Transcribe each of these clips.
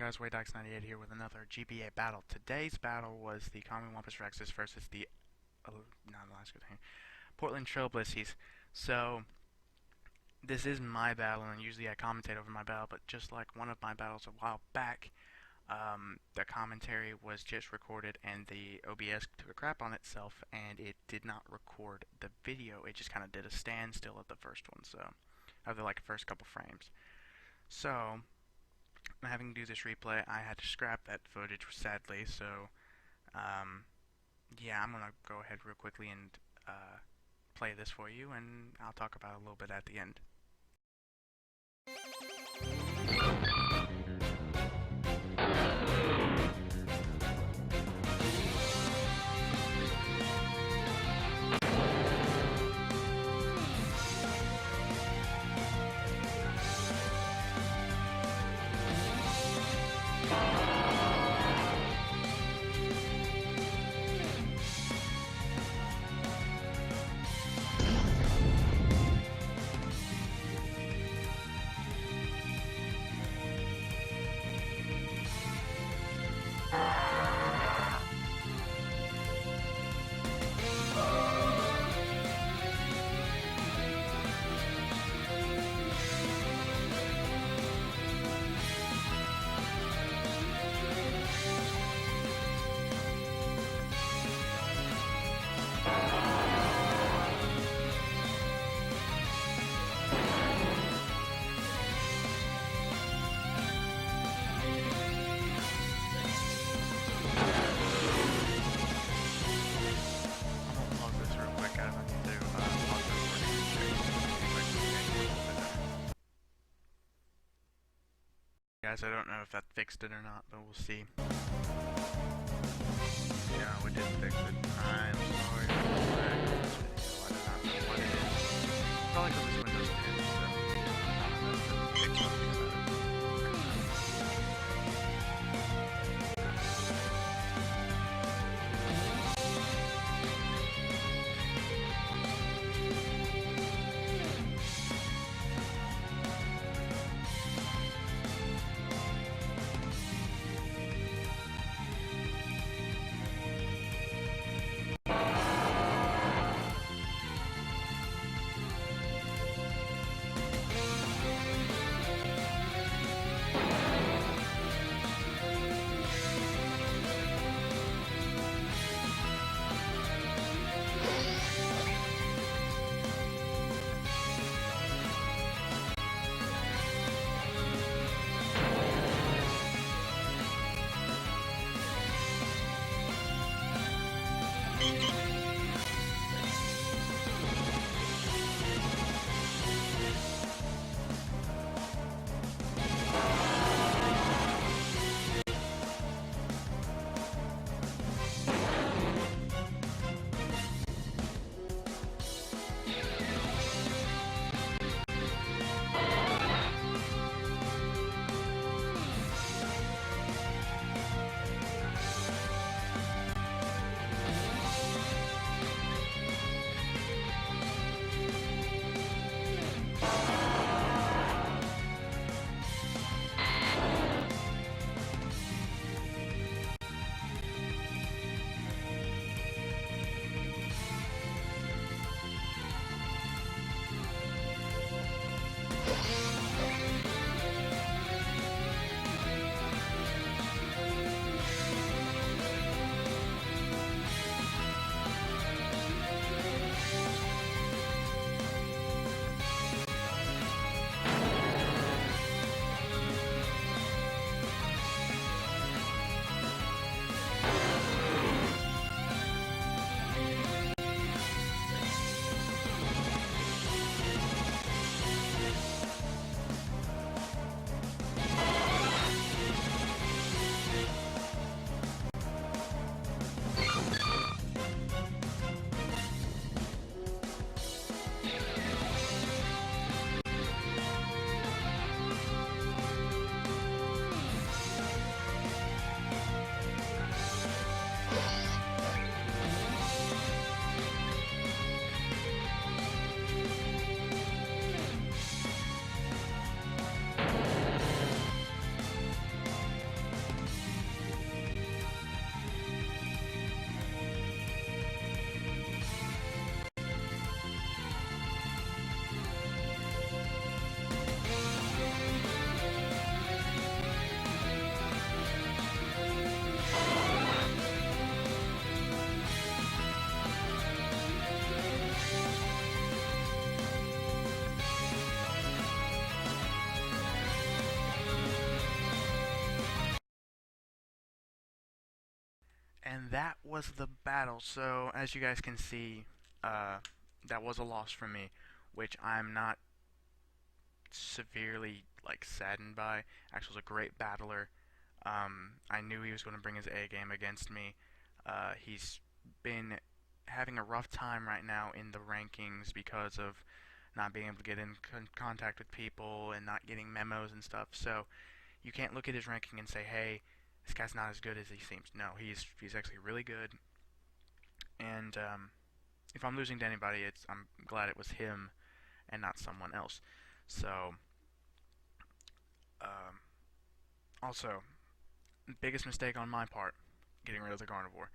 guys, Waydox98 here with another GBA battle. Today's battle was the Common Wampus Rexes versus the Portland Trail Blisseys. So this is my battle, and usually I commentate over my battle, but just like one of my battles a while back, the commentary was just recorded and the OBS took a crap on itself and it did not record the video. It just kind of did a standstill at the first one, so after like the first couple frames. So having to do this replay, I had to scrap that footage, sadly, so yeah, I'm gonna go ahead real quickly and play this for you, and I'll talk about it a little bit at the end. Guys, I don't know if that fixed it or not, but we'll see. No, it didn't fix it. I'm sorry for that. I do not know what it is. Probably because it's Windows 10, so I don't know if it fixed something about it. And that was the battle. So as you guys can see, uh, that was a loss for me, which I'm not severely like saddened by. Axel's a great battler. I knew he was going to bring his A game against me. He's been having a rough time right now in the rankings because of not being able to get in contact with people and not getting memos and stuff. So you can't look at his ranking and say, "Hey, this guy's not as good as he seems." No, he's actually really good. And if I'm losing to anybody, I'm glad it was him and not someone else. So um, also, biggest mistake on my part, getting rid of the carnivore.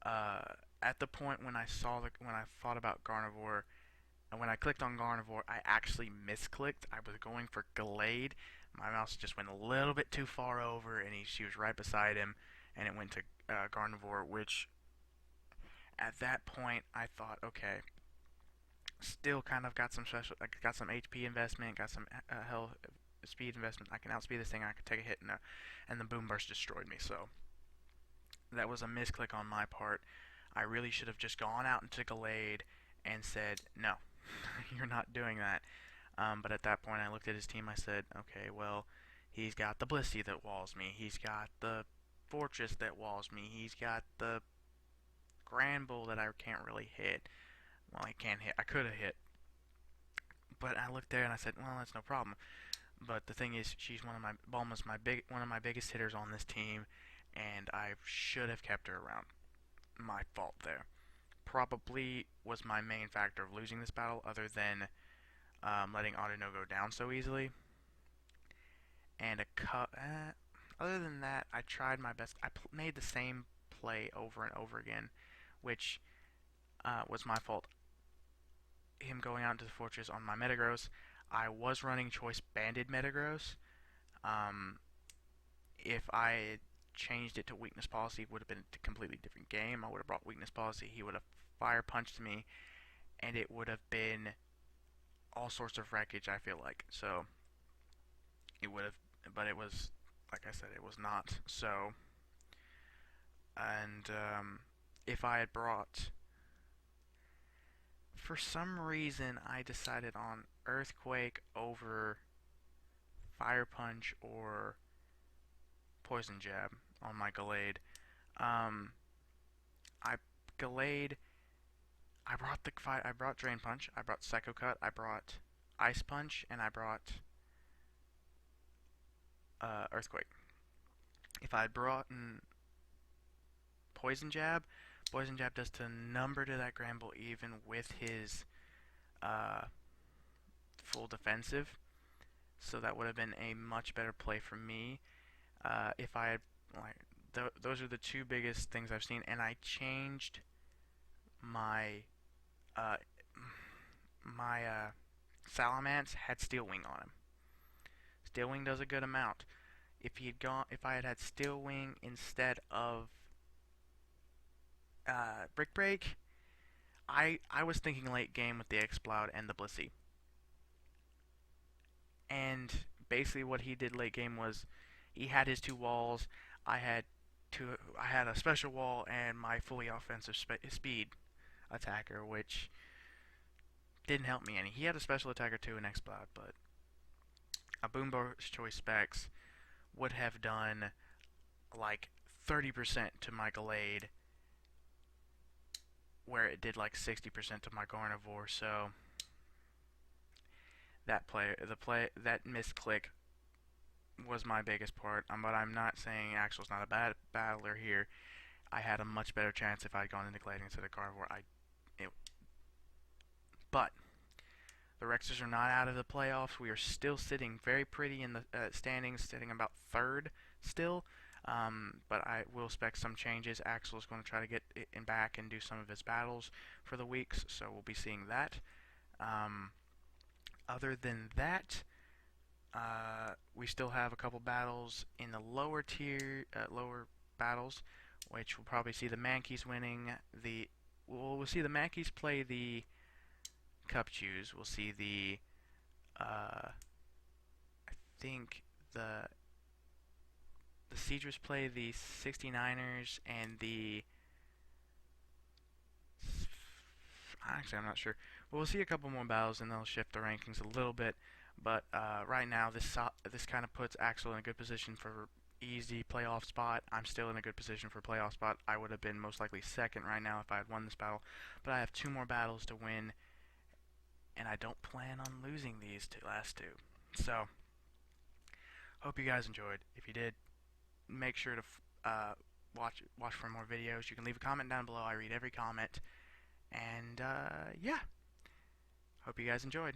At the point when I thought about carnivore, and when I clicked on carnivore, I actually misclicked. I was going for Glade. My mouse just went a little bit too far over, and she was right beside him, and it went to carnivore. Which at that point I thought, okay, still kind of got some special, I got some HP investment, got some health speed investment. I can outspeed this thing. I could take a hit, and the boom burst destroyed me. So that was a misclick on my part. I really should have just gone out into Glade and said, no, you're not doing that. But at that point, I looked at his team. I said, okay, well, he's got the Blissey that walls me. He's got the Fortress that walls me. He's got the Granbull that I can't really hit. Well, I can't hit. I could have hit. But I looked there and I said, well, that's no problem. But the thing is, she's one of my biggest hitters on this team, and I should have kept her around. My fault there. Probably was my main factor of losing this battle, other than letting Autono go down so easily. And other than that, I tried my best. I made the same play over and over again, which was my fault. Him going out into the fortress on my Metagross. I was running choice banded Metagross. Um, if I had changed it to weakness policy, it would have been a completely different game. I would have brought weakness policy. He would have fire punched me, and it would have been all sorts of wreckage. I feel like so. It would have, but it was, like I said, it was not. So, and if I had brought, for some reason, I decided on Earthquake over Fire Punch or Poison Jab on my Gallade. Um, I Gallade. I brought Drain Punch. I brought Psycho Cut. I brought Ice Punch, and I brought Earthquake. If I had brought Poison Jab, Poison Jab does to number to that Granbull even with his uh, full defensive. So that would have been a much better play for me. If I had like those are the two biggest things I've seen, and I changed my uh, my Salamence had Steel Wing on him. Steel Wing does a good amount. If I had Steel Wing instead of Brick Break, I was thinking late game with the Exploud and the Blissey. And basically what he did late game was he had his two walls. I had I had a special wall and my fully offensive speed attacker, which didn't help me any. He had a special attacker too in Exploud, but a Boom Burst Choice Specs would have done like 30% to my Gallade, where it did like 60% to my Carnivore. So that misclick was my biggest part. But I'm not saying Axel's not a bad battler here. I had a much better chance if I'd gone into Glade instead of Carnivore. But the Rexers are not out of the playoffs. We are still sitting very pretty in the standings, sitting about third still. But I will expect some changes. Axel is going to try to get in back and do some of his battles for the weeks, so we'll be seeing that. Other than that, we still have a couple battles in the lower tier, lower battles, which we'll probably see the Mankeys winning. We'll see the Mankeys play the Cup Chews. We'll see I think the the Cedars play the 69ers and the actually, I'm not sure. But we'll see a couple more battles, and they'll shift the rankings a little bit. But right now, this kind of puts Axel in a good position for easy playoff spot. I'm still in a good position for playoff spot. I would have been most likely second right now if I had won this battle. But I have two more battles to win, and I don't plan on losing these last two. So, hope you guys enjoyed. If you did, make sure to watch for more videos. You can leave a comment down below. I read every comment. And yeah, hope you guys enjoyed.